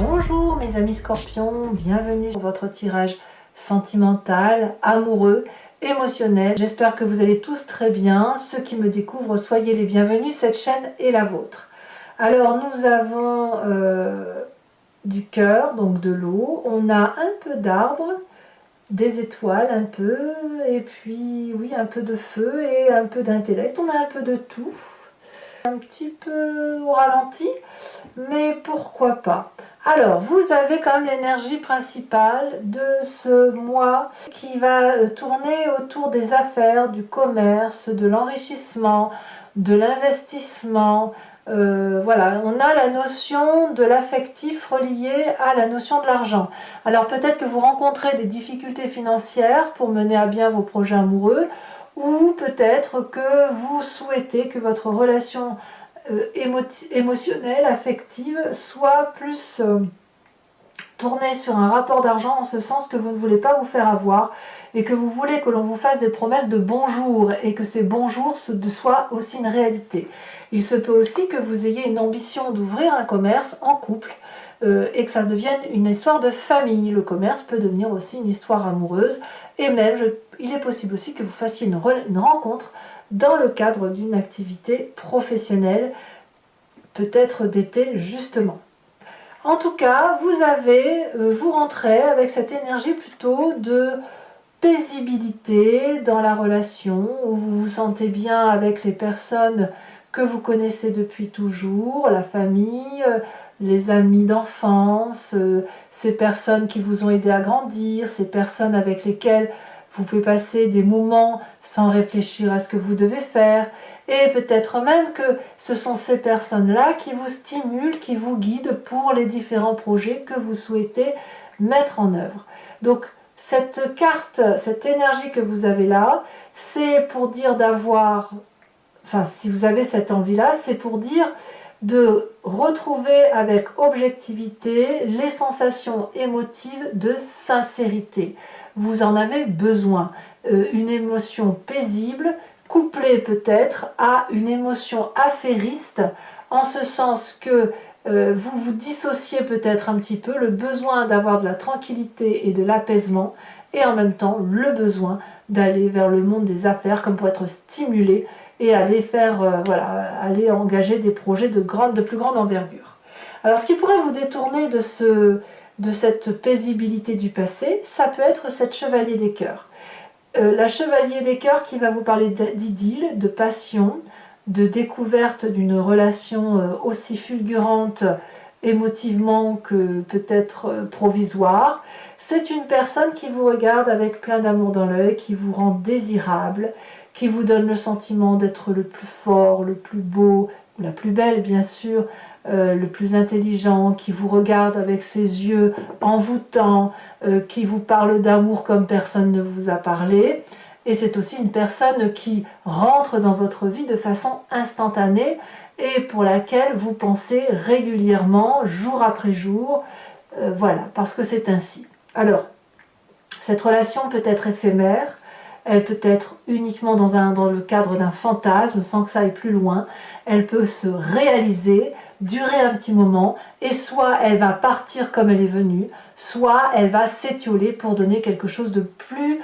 Bonjour mes amis scorpions, bienvenue sur votre tirage sentimental, amoureux, émotionnel. J'espère que vous allez tous très bien. Ceux qui me découvrent, soyez les bienvenus, cette chaîne est la vôtre. Alors nous avons du cœur, donc de l'eau, on a un peu d'arbres, des étoiles un peu, et puis oui un peu de feu et un peu d'intellect, on a un peu de tout. Un petit peu au ralenti, mais pourquoi pas. Alors, vous avez quand même l'énergie principale de ce mois qui va tourner autour des affaires, du commerce, de l'enrichissement, de l'investissement. Voilà, on a la notion de l'affectif relié à la notion de l'argent. Alors peut-être que vous rencontrez des difficultés financières pour mener à bien vos projets amoureux, ou peut-être que vous souhaitez que votre relation émotionnelle, affective, soit plus tournée sur un rapport d'argent, en ce sens que vous ne voulez pas vous faire avoir et que vous voulez que l'on vous fasse des promesses de bonjour et que ces bonjours soient aussi une réalité. Il se peut aussi que vous ayez une ambition d'ouvrir un commerce en couple et que ça devienne une histoire de famille. Le commerce peut devenir aussi une histoire amoureuse et même il est possible aussi que vous fassiez une rencontre dans le cadre d'une activité professionnelle, peut-être d'été justement. En tout cas, vous rentrez avec cette énergie plutôt de paisibilité dans la relation, où vous vous sentez bien avec les personnes que vous connaissez depuis toujours, la famille, les amis d'enfance, ces personnes qui vous ont aidé à grandir, ces personnes avec lesquelles vous pouvez passer des moments sans réfléchir à ce que vous devez faire, et peut-être même que ce sont ces personnes-là qui vous stimulent, qui vous guident pour les différents projets que vous souhaitez mettre en œuvre. Donc cette carte, cette énergie que vous avez là, c'est pour dire d'avoir, enfin si vous avez cette envie-là, c'est pour dire de retrouver avec objectivité les sensations émotives de sincérité. Vous en avez besoin. Une émotion paisible, couplée peut-être à une émotion affairiste, en ce sens que vous vous dissociez peut-être un petit peu, le besoin d'avoir de la tranquillité et de l'apaisement, et en même temps le besoin d'aller vers le monde des affaires comme pour être stimulé et aller faire, voilà, aller engager des projets de plus grande envergure. Alors ce qui pourrait vous détourner de cette paisibilité du passé, ça peut être cette chevalier des cœurs. La chevalier des cœurs qui va vous parler d'idylle, de passion, de découverte d'une relation aussi fulgurante émotivement que peut-être provisoire. C'est une personne qui vous regarde avec plein d'amour dans l'œil, qui vous rend désirable, qui vous donne le sentiment d'être le plus fort, le plus beau, ou la plus belle bien sûr, le plus intelligent, qui vous regarde avec ses yeux envoûtants, qui vous parle d'amour comme personne ne vous a parlé. Et c'est aussi une personne qui rentre dans votre vie de façon instantanée et pour laquelle vous pensez régulièrement, jour après jour, voilà, parce que c'est ainsi. Alors, cette relation peut être éphémère, elle peut être uniquement dans le cadre d'un fantasme, sans que ça aille plus loin, elle peut se réaliser, durer un petit moment, et soit elle va partir comme elle est venue, soit elle va s'étioler pour donner quelque chose de plus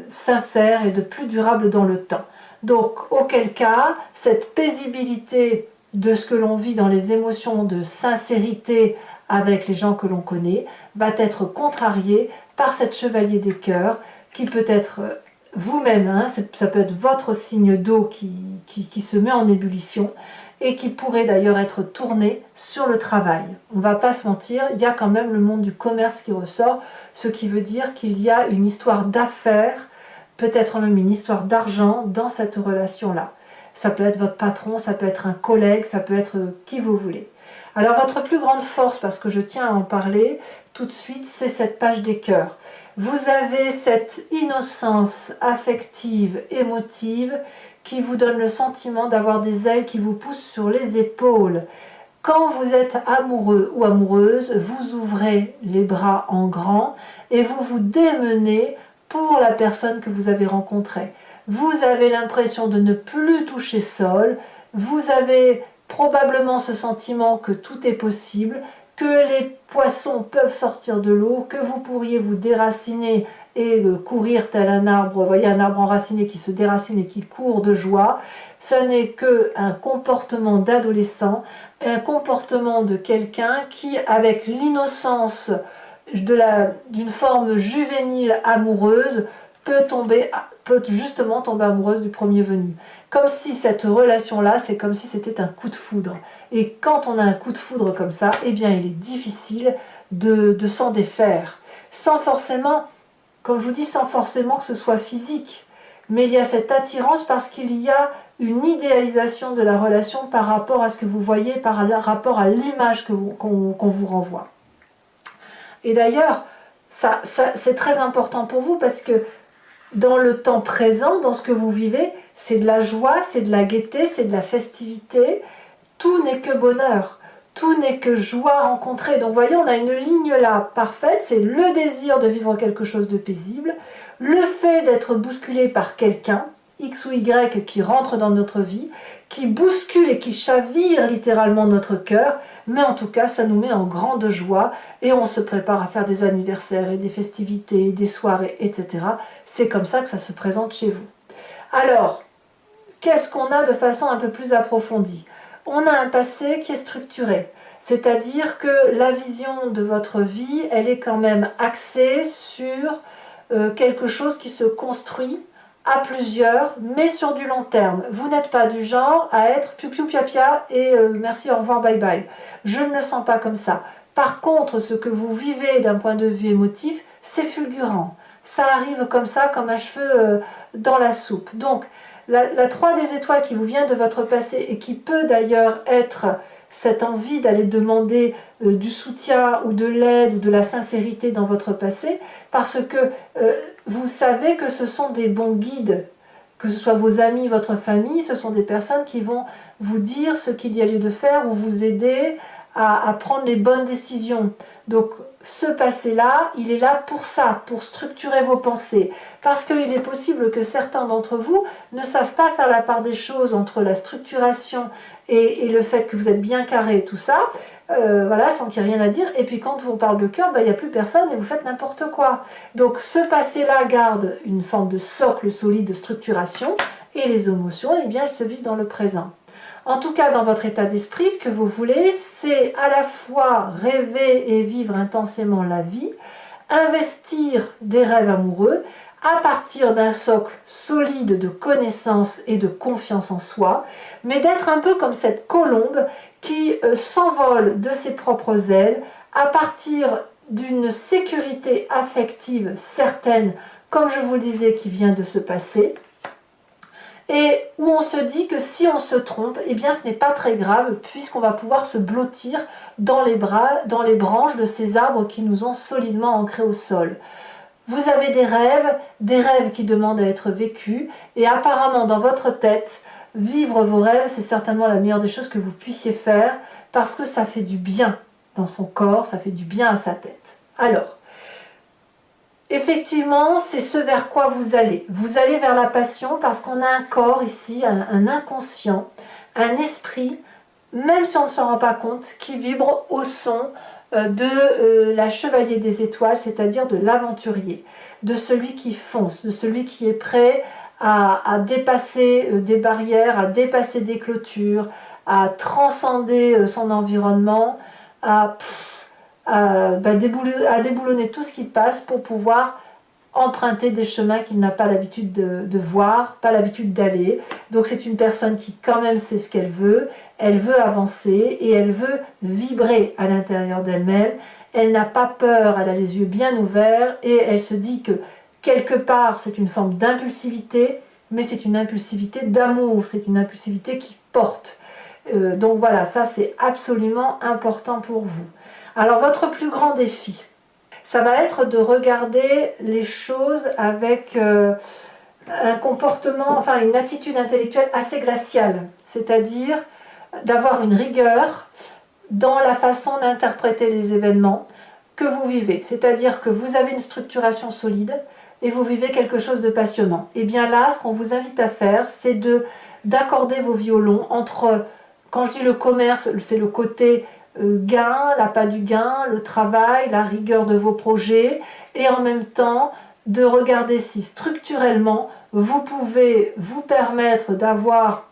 sincère et de plus durable dans le temps. Donc, auquel cas, cette paisibilité de ce que l'on vit dans les émotions de sincérité avec les gens que l'on connaît, va être contrariée par cette chevalier des cœurs, qui peut être vous-même, hein, ça peut être votre signe d'eau qui se met en ébullition, et qui pourrait d'ailleurs être tourné sur le travail. On ne va pas se mentir, il y a quand même le monde du commerce qui ressort, ce qui veut dire qu'il y a une histoire d'affaires, peut-être même une histoire d'argent dans cette relation-là. Ça peut être votre patron, ça peut être un collègue, ça peut être qui vous voulez. Alors votre plus grande force, parce que je tiens à en parler tout de suite, c'est cette page des cœurs. Vous avez cette innocence affective, émotive, qui vous donne le sentiment d'avoir des ailes qui vous poussent sur les épaules. Quand vous êtes amoureux ou amoureuse, vous ouvrez les bras en grand et vous vous démenez pour la personne que vous avez rencontrée. Vous avez l'impression de ne plus toucher sol, vous avez probablement ce sentiment que tout est possible, que les poissons peuvent sortir de l'eau, que vous pourriez vous déraciner et courir tel un arbre. Vous voyez un arbre enraciné qui se déracine et qui court de joie. Ce n'est qu'un comportement d'adolescent, un comportement de quelqu'un qui, avec l'innocence d'une forme juvénile amoureuse, peut justement tomber amoureuse du premier venu. Comme si cette relation-là, c'est comme si c'était un coup de foudre. Et quand on a un coup de foudre comme ça, eh bien il est difficile de s'en défaire. Sans forcément, comme je vous dis, sans forcément que ce soit physique. Mais il y a cette attirance parce qu'il y a une idéalisation de la relation par rapport à ce que vous voyez, par rapport à l'image qu'on vous renvoie. Et d'ailleurs, c'est très important pour vous parce que dans le temps présent, dans ce que vous vivez, c'est de la joie, c'est de la gaieté, c'est de la festivité. Tout n'est que bonheur, tout n'est que joie rencontrée. Donc vous voyez, on a une ligne là parfaite, c'est le désir de vivre quelque chose de paisible, le fait d'être bousculé par quelqu'un, X ou Y, qui rentre dans notre vie, qui bouscule et qui chavire littéralement notre cœur, mais en tout cas, ça nous met en grande joie et on se prépare à faire des anniversaires et des festivités, des soirées, etc. C'est comme ça que ça se présente chez vous. Alors, qu'est-ce qu'on a de façon un peu plus approfondie? On a un passé qui est structuré, c'est-à-dire que la vision de votre vie, elle est quand même axée sur quelque chose qui se construit à plusieurs, mais sur du long terme. Vous n'êtes pas du genre à être piou-piou pia-pia et merci, au revoir, bye bye. Je ne le sens pas comme ça. Par contre, ce que vous vivez d'un point de vue émotif, c'est fulgurant. Ça arrive comme ça, comme un cheveu dans la soupe. Donc, la 3 des étoiles qui vous vient de votre passé et qui peut d'ailleurs être cette envie d'aller demander du soutien ou de l'aide ou de la sincérité dans votre passé, parce que vous savez que ce sont des bons guides, que ce soit vos amis, votre famille, ce sont des personnes qui vont vous dire ce qu'il y a lieu de faire ou vous aider à prendre les bonnes décisions. Donc ce passé-là, il est là pour ça, pour structurer vos pensées. Parce qu'il est possible que certains d'entre vous ne savent pas faire la part des choses entre la structuration et le fait que vous êtes bien carré, tout ça, voilà, sans qu'il y ait rien à dire. Et puis quand on parle de cœur, il n'y a plus personne et vous faites n'importe quoi. Donc ce passé-là garde une forme de socle solide de structuration et les émotions, eh bien, elles se vivent dans le présent. En tout cas, dans votre état d'esprit, ce que vous voulez, c'est à la fois rêver et vivre intensément la vie, investir des rêves amoureux à partir d'un socle solide de connaissance et de confiance en soi, mais d'être un peu comme cette colombe qui s'envole de ses propres ailes à partir d'une sécurité affective certaine, comme je vous le disais, qui vient de se passer, et où on se dit que si on se trompe, eh bien ce n'est pas très grave, puisqu'on va pouvoir se blottir dans les branches de ces arbres qui nous ont solidement ancrés au sol. Vous avez des rêves qui demandent à être vécus, et apparemment dans votre tête, vivre vos rêves, c'est certainement la meilleure des choses que vous puissiez faire, parce que ça fait du bien dans son corps, ça fait du bien à sa tête. Alors, effectivement, c'est ce vers quoi vous allez. Vous allez vers la passion parce qu'on a un corps ici, un inconscient, un esprit, même si on ne s'en rend pas compte, qui vibre au son de la chevalier des étoiles, c'est-à-dire de l'aventurier, de celui qui fonce, de celui qui est prêt à dépasser des barrières, à dépasser des clôtures, à transcender son environnement, à déboulonner tout ce qui passe pour pouvoir emprunter des chemins qu'il n'a pas l'habitude de voir, pas l'habitude d'aller. Donc c'est une personne qui quand même sait ce qu'elle veut avancer et elle veut vibrer à l'intérieur d'elle-même, elle n'a pas peur, elle a les yeux bien ouverts et elle se dit que quelque part c'est une forme d'impulsivité, mais c'est une impulsivité d'amour, c'est une impulsivité qui porte. Donc voilà, ça c'est absolument important pour vous. Alors votre plus grand défi, ça va être de regarder les choses avec un comportement, enfin une attitude intellectuelle assez glaciale, c'est-à-dire d'avoir une rigueur dans la façon d'interpréter les événements que vous vivez. C'est-à-dire que vous avez une structuration solide et vous vivez quelque chose de passionnant. Et bien là, ce qu'on vous invite à faire, c'est d'accorder vos violons entre, quand je dis le commerce, c'est le côté gain, l'appât du gain, le travail, la rigueur de vos projets, et en même temps de regarder si structurellement vous pouvez vous permettre d'avoir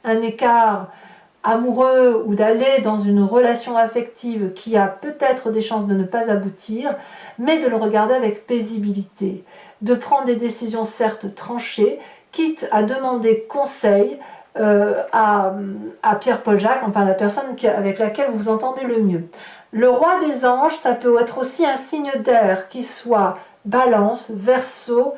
un écart amoureux ou d'aller dans une relation affective qui a peut-être des chances de ne pas aboutir, mais de le regarder avec paisibilité, de prendre des décisions certes tranchées, quitte à demander conseil à Pierre-Paul Jacques, enfin la personne avec laquelle vous vous entendez le mieux. Le roi des anges, ça peut être aussi un signe d'air, qui soit Balance, Verseau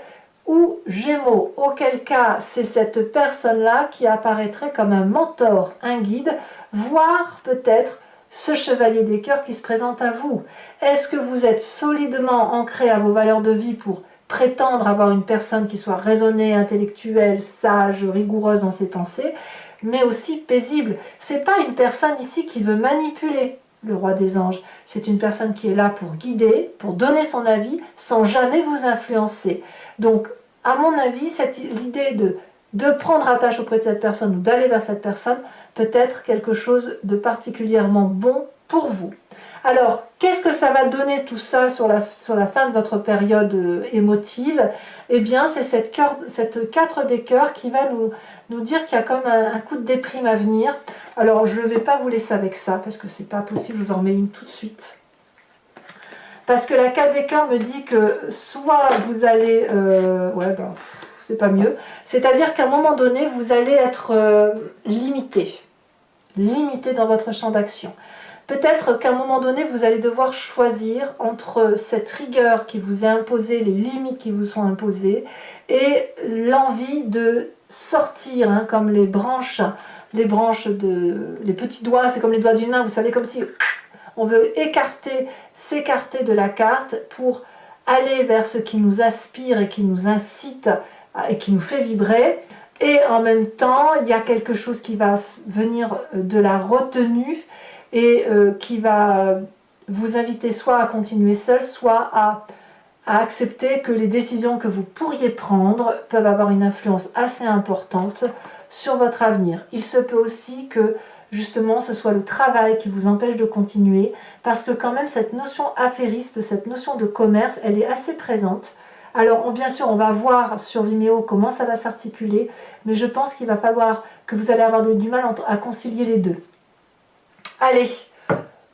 ou Gémeaux, auquel cas c'est cette personne-là qui apparaîtrait comme un mentor, un guide, voire peut-être ce chevalier des cœurs qui se présente à vous. Est-ce que vous êtes solidement ancré à vos valeurs de vie pour prétendre avoir une personne qui soit raisonnée, intellectuelle, sage, rigoureuse dans ses pensées, mais aussi paisible? C'est pas une personne ici qui veut manipuler le roi des anges. C'est une personne qui est là pour guider, pour donner son avis, sans jamais vous influencer. Donc, à mon avis, l'idée de prendre attache auprès de cette personne ou d'aller vers cette personne peut être quelque chose de particulièrement bon pour vous. Alors, qu'est-ce que ça va donner tout ça sur la fin de votre période émotive? Eh bien, c'est cette 4 des cœurs qui va nous dire qu'il y a comme un coup de déprime à venir. Alors, je ne vais pas vous laisser avec ça, parce que c'est pas possible, je vous en remets une tout de suite. Parce que la 4 des cœurs me dit que soit vous allez... c'est pas mieux. C'est-à-dire qu'à un moment donné, vous allez être limité dans votre champ d'action. Peut-être qu'à un moment donné, vous allez devoir choisir entre cette rigueur qui vous est imposée, les limites qui vous sont imposées, et l'envie de sortir, comme les petits doigts, c'est comme les doigts d'une main, vous savez, comme si on veut s'écarter de la carte pour aller vers ce qui nous aspire et qui nous incite et qui nous fait vibrer. Et en même temps, il y a quelque chose qui va venir de la retenue et qui va vous inviter soit à continuer seul, soit à accepter que les décisions que vous pourriez prendre peuvent avoir une influence assez importante sur votre avenir. Il se peut aussi que justement ce soit le travail qui vous empêche de continuer, parce que quand même cette notion affairiste, cette notion de commerce, elle est assez présente. Alors bien sûr on va voir sur Vimeo comment ça va s'articuler, mais je pense qu'il va falloir que vous allez avoir du mal à concilier les deux. Allez,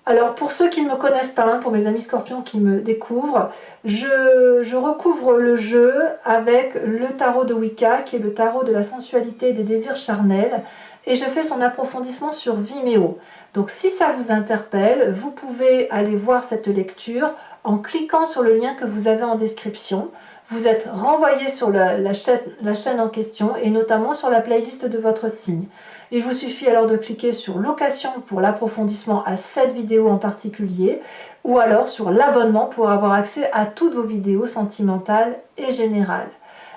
alors pour ceux qui ne me connaissent pas, pour mes amis scorpions qui me découvrent, je recouvre le jeu avec le tarot de Wicca, qui est le tarot de la sensualité et des désirs charnels, et je fais son approfondissement sur Vimeo. Donc si ça vous interpelle, vous pouvez aller voir cette lecture en cliquant sur le lien que vous avez en description. Vous êtes renvoyé sur la chaîne en question et notamment sur la playlist de votre signe. Il vous suffit alors de cliquer sur location pour l'approfondissement à cette vidéo en particulier, ou alors sur l'abonnement pour avoir accès à toutes vos vidéos sentimentales et générales.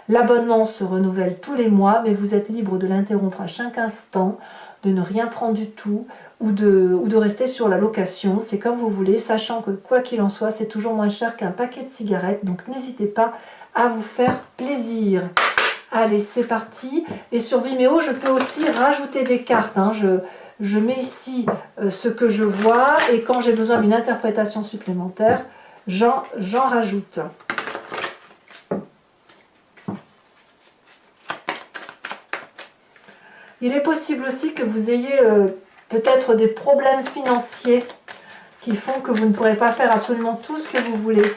L'abonnement se renouvelle tous les mois, mais vous êtes libre de l'interrompre à chaque instant, de ne rien prendre du tout ou de rester sur la location. C'est comme vous voulez, sachant que quoi qu'il en soit, c'est toujours moins cher qu'un paquet de cigarettes. Donc n'hésitez pas à vous faire plaisir. Allez, c'est parti. Et sur Vimeo, je peux aussi rajouter des cartes. Je mets ici ce que je vois et quand j'ai besoin d'une interprétation supplémentaire, j'en rajoute. Il est possible aussi que vous ayez peut-être des problèmes financiers qui font que vous ne pourrez pas faire absolument tout ce que vous voulez.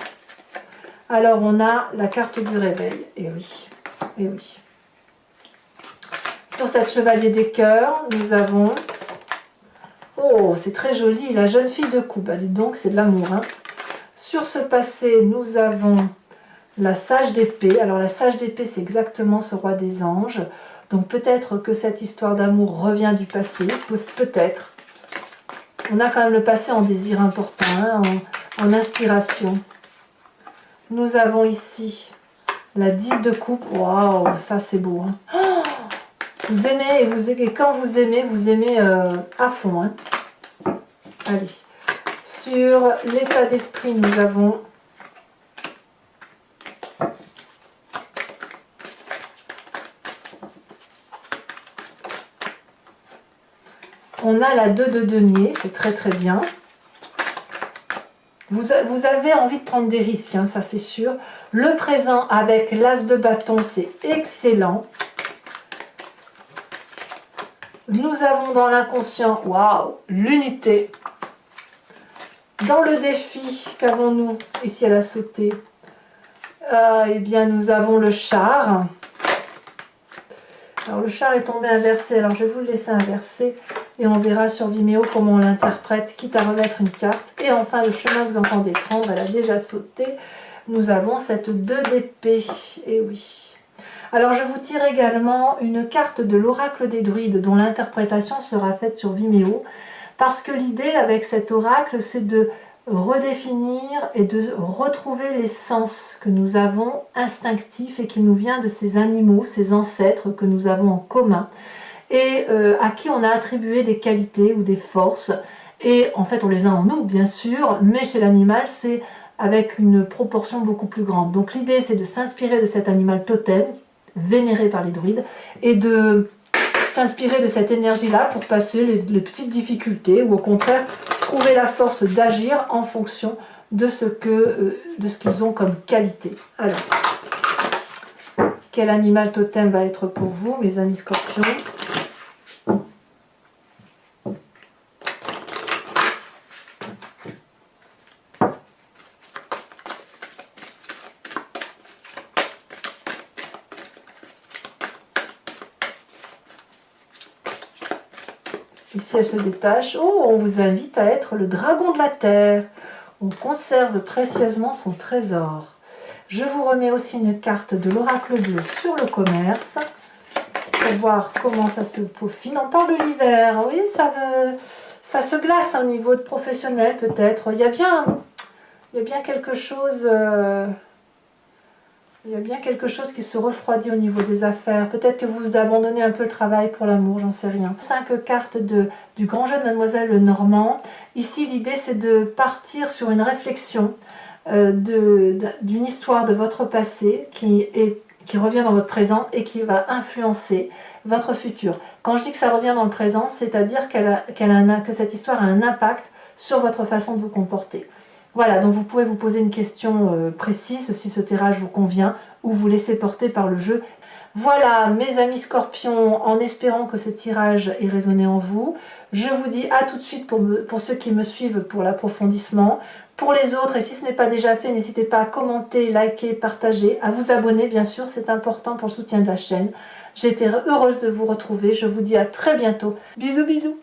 Alors on a la carte du réveil, et oui, et oui. Sur cette chevalier des cœurs, nous avons... Oh, c'est très joli, la jeune fille de coupe. Bah, dites donc, c'est de l'amour. Sur ce passé, nous avons la sage d'épée. Alors la sage d'épée, c'est exactement ce roi des anges. Donc peut-être que cette histoire d'amour revient du passé, peut-être. On a quand même le passé en désir important, en inspiration. Nous avons ici la 10 de coupe. Waouh, ça c'est beau. Oh, vous aimez et quand vous aimez à fond. Allez. Sur l'état d'esprit, nous avons On a la 2 de denier, c'est très très bien. Vous avez envie de prendre des risques, hein, ça c'est sûr. Le présent avec l'as de bâton, c'est excellent. Nous avons dans l'inconscient, waouh, l'unité. Dans le défi, qu'avons-nous ici à la sautée? Eh bien, nous avons le char. Alors, le char est tombé inversé. Alors, je vais vous le laisser inversé. Et on verra sur Vimeo comment on l'interprète, quitte à remettre une carte. Et enfin, le chemin que vous entendez prendre, elle a déjà sauté. Nous avons cette 2 d'épée. Et oui. Alors, je vous tire également une carte de l'oracle des druides, dont l'interprétation sera faite sur Vimeo. Parce que l'idée avec cet oracle, c'est de redéfinir et de retrouver les sens que nous avons instinctifs et qui nous vient de ces animaux, ces ancêtres que nous avons en commun et à qui on a attribué des qualités ou des forces. Et en fait, on les a en nous, bien sûr, mais chez l'animal, c'est avec une proportion beaucoup plus grande. Donc l'idée, c'est de s'inspirer de cet animal totem, vénéré par les druides, et de s'inspirer de cette énergie-là pour passer les petites difficultés ou au contraire trouver la force d'agir en fonction de ce qu'ils ont comme qualité. Alors, quel animal totem va être pour vous, mes amis scorpions? Ici, elle se détache. Oh, on vous invite à être le dragon de la terre. On conserve précieusement son trésor. Je vous remets aussi une carte de l'oracle bleu sur le commerce pour voir comment ça se peaufine. On parle de l'hiver. Oui, ça se glace au niveau de professionnel peut-être. Il y a bien quelque chose... Il y a bien quelque chose qui se refroidit au niveau des affaires. Peut-être que vous abandonnez un peu le travail pour l'amour, j'en sais rien. 5 cartes du grand jeu de Mademoiselle Lenormand. Ici, l'idée, c'est de partir sur une réflexion d'une histoire de votre passé qui revient dans votre présent et qui va influencer votre futur. Quand je dis que ça revient dans le présent, c'est-à-dire que cette histoire a un impact sur votre façon de vous comporter. Voilà, donc vous pouvez vous poser une question précise si ce tirage vous convient ou vous laisser porter par le jeu. Voilà, mes amis scorpions, en espérant que ce tirage ait résonné en vous. Je vous dis à tout de suite pour ceux qui me suivent pour l'approfondissement. Pour les autres, et si ce n'est pas déjà fait, n'hésitez pas à commenter, liker, partager, à vous abonner, bien sûr, c'est important pour le soutien de la chaine. J'ai été heureuse de vous retrouver. Je vous dis à très bientôt. Bisous, bisous.